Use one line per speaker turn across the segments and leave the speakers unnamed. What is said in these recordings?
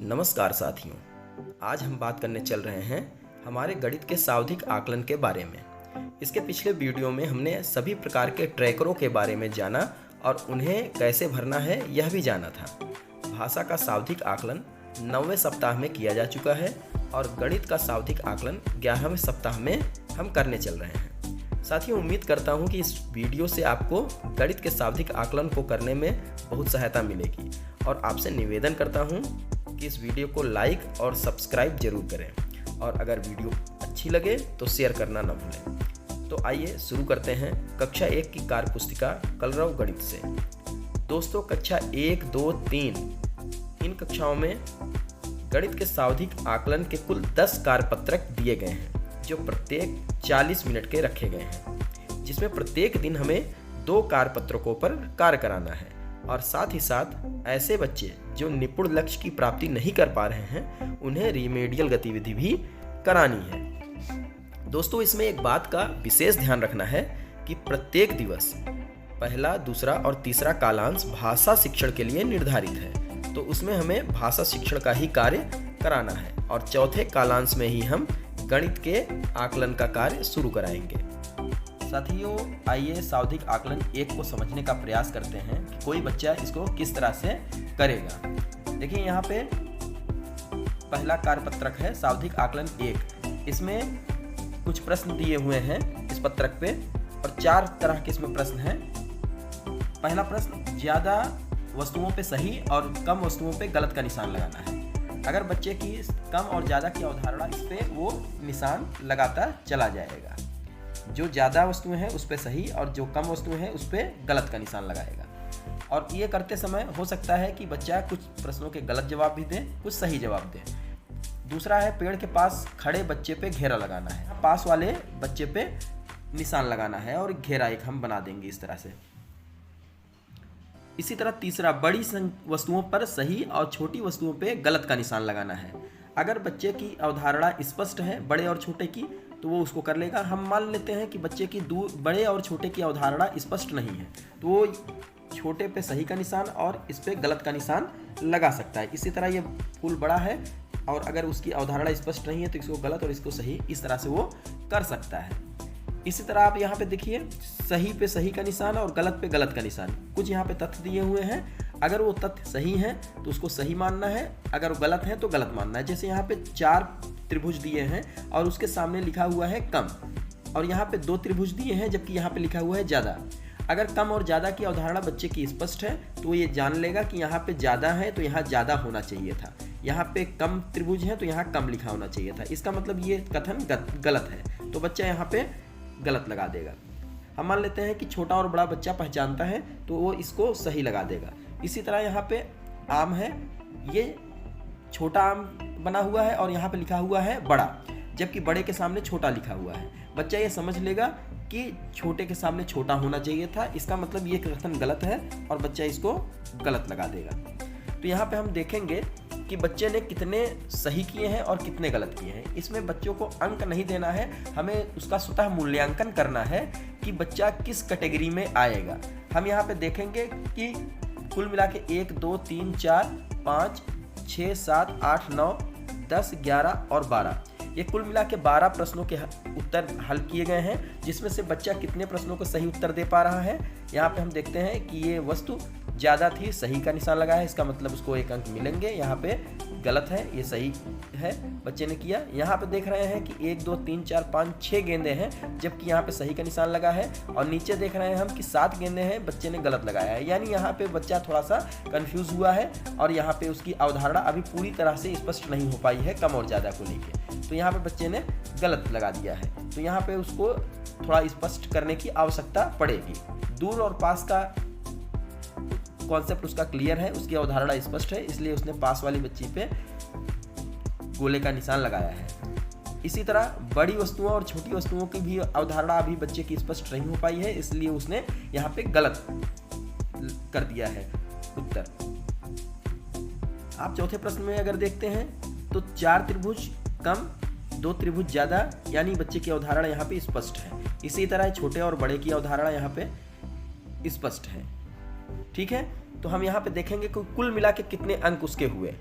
नमस्कार साथियों, आज हम बात करने चल रहे हैं हमारे गणित के सावधिक आकलन के बारे में। इसके पिछले वीडियो में हमने सभी प्रकार के ट्रैकरों के बारे में जाना और उन्हें कैसे भरना है यह भी जाना था। भाषा का सावधिक आकलन 9वें सप्ताह में किया जा चुका है और गणित का सावधिक आकलन 11वें सप्ताह में हम करने चल रहे हैं। साथियों, उम्मीद करता हूँ कि इस वीडियो से आपको गणित के सावधिक आकलन को करने में बहुत सहायता मिलेगी और आपसे निवेदन करता हूँ कि इस वीडियो को लाइक और सब्सक्राइब जरूर करें और अगर वीडियो अच्छी लगे तो शेयर करना न भूलें। तो आइए शुरू करते हैं कक्षा 1 की कार्य पुस्तिका कलरव गणित से। दोस्तों, कक्षा 1, 2, 3 इन कक्षाओं में गणित के सावधिक आकलन के कुल 10 कार्यपत्रक दिए गए हैं जो प्रत्येक 40 मिनट के रखे गए हैं, जिसमें प्रत्येक दिन हमें 2 कार्यपत्रकों पर कार्य कराना है और साथ ही साथ ऐसे बच्चे जो निपुण लक्ष्य की प्राप्ति नहीं कर पा रहे हैं उन्हें रिमेडियल गतिविधि भी करानी है। दोस्तों, इसमें एक बात का विशेष ध्यान रखना है कि प्रत्येक दिवस पहला, दूसरा और तीसरा कालांश भाषा शिक्षण के लिए निर्धारित है, तो उसमें हमें भाषा शिक्षण का ही कार्य कराना है और चौथे कालांश में ही हम गणित के आकलन का कार्य शुरू कराएंगे। साथियों, आइए सावधिक आकलन 1 को समझने का प्रयास करते हैं कि कोई बच्चा इसको किस तरह से करेगा। देखिए, यहाँ पे पहला कार्यपत्रक है सावधिक आकलन 1। इसमें कुछ प्रश्न दिए हुए हैं इस पत्रक पे और 4 तरह के इसमें प्रश्न हैं। पहला प्रश्न, ज़्यादा वस्तुओं पे सही और कम वस्तुओं पे गलत का निशान लगाना है। अगर बच्चे की कम और ज़्यादा की अवधारणा इस पे वो निशान लगाता चला जाएगा। जो ज़्यादा वस्तुएं हैं उस पे सही और जो कम वस्तुएं हैं उस पे गलत का निशान लगाएगा। और ये करते समय हो सकता है कि बच्चा कुछ प्रश्नों के गलत जवाब भी दे, कुछ सही जवाब दे। दूसरा है, पेड़ के पास खड़े बच्चे पे घेरा लगाना है। पास वाले बच्चे पे निशान लगाना है और घेरा एक हम बना देंगे इस तरह से। इसी तरह तीसरा, बड़ी वस्तुओं पर सही और छोटी वस्तुओं पे गलत का निशान लगाना है। अगर बच्चे की अवधारणा स्पष्ट है बड़े और छोटे की तो वो उसको कर लेगा। हम मान लेते हैं कि बच्चे की बड़े और छोटे की अवधारणा स्पष्ट नहीं है तो वो छोटे पे सही का निशान और इस पे गलत का निशान लगा सकता है। इसी तरह ये फूल बड़ा है और अगर उसकी अवधारणा स्पष्ट नहीं है तो इसको गलत और इसको सही, इस तरह से वो कर सकता है। इसी तरह आप यहाँ पे देखिए, सही पे सही का निशान और गलत पे गलत का निशान। कुछ यहाँ पे तथ्य दिए हुए हैं, अगर वो तथ्य सही हैं तो उसको सही मानना है, अगर वो गलत है तो गलत मानना है। जैसे यहाँ पे 4 त्रिभुज दिए हैं और उसके सामने लिखा हुआ है कम और यहाँ पे 2 त्रिभुज दिए हैं जबकि यहाँ पे लिखा हुआ है ज़्यादा। अगर कम और ज़्यादा की अवधारणा बच्चे की स्पष्ट है तो ये जान लेगा कि यहाँ पे ज़्यादा है तो यहाँ ज़्यादा होना चाहिए था, यहाँ पे कम त्रिभुज है तो यहाँ कम लिखा होना चाहिए था। इसका मतलब ये कथन गलत है तो बच्चा यहाँ पे गलत लगा देगा। हम मान लेते हैं कि छोटा और बड़ा बच्चा पहचानता है तो वो इसको सही लगा देगा। इसी तरह यहाँ पे आम है, ये छोटा आम बना हुआ है और यहाँ पे लिखा हुआ है बड़ा, जबकि बड़े के सामने छोटा लिखा हुआ है। बच्चा ये समझ लेगा कि छोटे के सामने छोटा होना चाहिए था, इसका मतलब ये कथन गलत है और बच्चा इसको गलत लगा देगा। तो यहाँ पे हम देखेंगे कि बच्चे ने कितने सही किए हैं और कितने गलत किए हैं। इसमें बच्चों को अंक नहीं देना है, हमें उसका स्वतः मूल्यांकन करना है कि बच्चा किस कैटेगरी में आएगा। हम यहाँ पे देखेंगे कि कुल मिला के 1, 2, 3, 4, 5, 6, 7, 8, 9, 10, 11 और 12, ये कुल मिला के 12 प्रश्नों के उत्तर हल किए गए हैं, जिसमें से बच्चा कितने प्रश्नों को सही उत्तर दे पा रहा है। यहाँ पे हम देखते हैं कि ये वस्तु ज़्यादा थी, सही का निशान लगा है, इसका मतलब उसको 1 अंक मिलेंगे। यहाँ पे गलत है, ये सही है, बच्चे ने किया। यहाँ पे देख रहे हैं कि 1, 2, 3, 4, 5, 6 गेंदे हैं जबकि यहाँ पे सही का निशान लगा है और नीचे देख रहे हैं हम कि 7 गेंदे हैं, बच्चे ने गलत लगाया है। यानी यहाँ पे बच्चा थोड़ा सा कंफ्यूज हुआ है और यहाँ पे उसकी अवधारणा अभी पूरी तरह से स्पष्ट नहीं हो पाई है कम और ज़्यादा को लेकर, तो यहाँ पे बच्चे ने गलत लगा दिया है। तो यहाँ पे उसको थोड़ा स्पष्ट करने की आवश्यकता पड़ेगी। दूर और पास का कॉन्सेप्ट उसका क्लियर है, उसकी अवधारणा स्पष्ट है, इसलिए उसने पास वाली बच्ची पे गोले का निशान लगाया है। इसी तरह बड़ी वस्तुओं और छोटी वस्तुओं की भी अवधारणा अभी बच्चे की स्पष्ट नहीं हो पाई है, इसलिए उसने यहाँ पे गलत कर दिया है उत्तर। आप चौथे प्रश्न में अगर देखते हैं तो 4 त्रिभुज कम, 2 त्रिभुज ज़्यादा, यानी बच्चे की अवधारणा यहाँ पे स्पष्ट है। इसी तरह छोटे और बड़े की अवधारणा यहाँ पे स्पष्ट है। ठीक है, तो हम यहाँ पे देखेंगे कि कुल मिला के कितने अंक उसके हुए।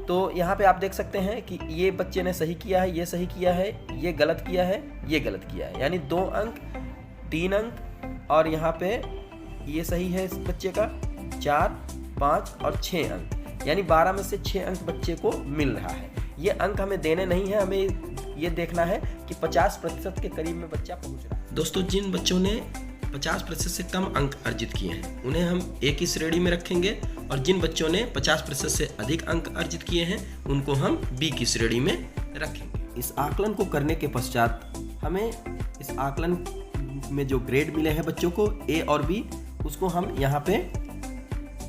तो यहाँ पे आप देख सकते हैं कि ये बच्चे ने सही किया है, ये सही किया है, ये गलत किया है, ये गलत किया है, यानी 2 अंक, 3 अंक, और यहाँ पे ये सही है इस बच्चे का 4, 5 और 6 अंक, यानी 12 में से 6 अंक बच्चे को मिल रहा है। ये अंक हमें देने नहीं है, हमें ये देखना है कि 50% के करीब में बच्चा पहुँच रहा है। दोस्तों, जिन बच्चों ने 50% से कम अंक अर्जित किए हैं उन्हें हम ए की श्रेणी में रखेंगे, और जिन बच्चों ने 50% से अधिक अंक अर्जित किए हैं उनको हम बी की श्रेणी में रखेंगे। इस आकलन को करने के पश्चात हमें इस आकलन में जो ग्रेड मिले हैं बच्चों को ए और बी, उसको हम यहाँ पे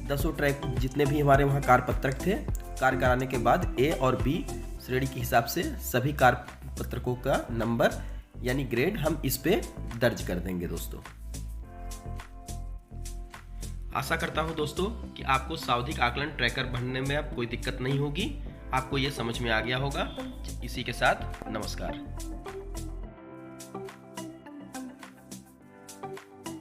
10 ट्रैक जितने भी हमारे वहाँ कारपत्रक थे, कार्य कराने के बाद ए और बी श्रेणी के हिसाब से सभी कारपत्रकों का नंबर यानी ग्रेड हम इस पे दर्ज कर देंगे। दोस्तों, आशा करता हूं दोस्तों कि आपको सावधिक आकलन ट्रैकर भरने में अब कोई दिक्कत नहीं होगी, आपको ये समझ में आ गया होगा। इसी के साथ नमस्कार।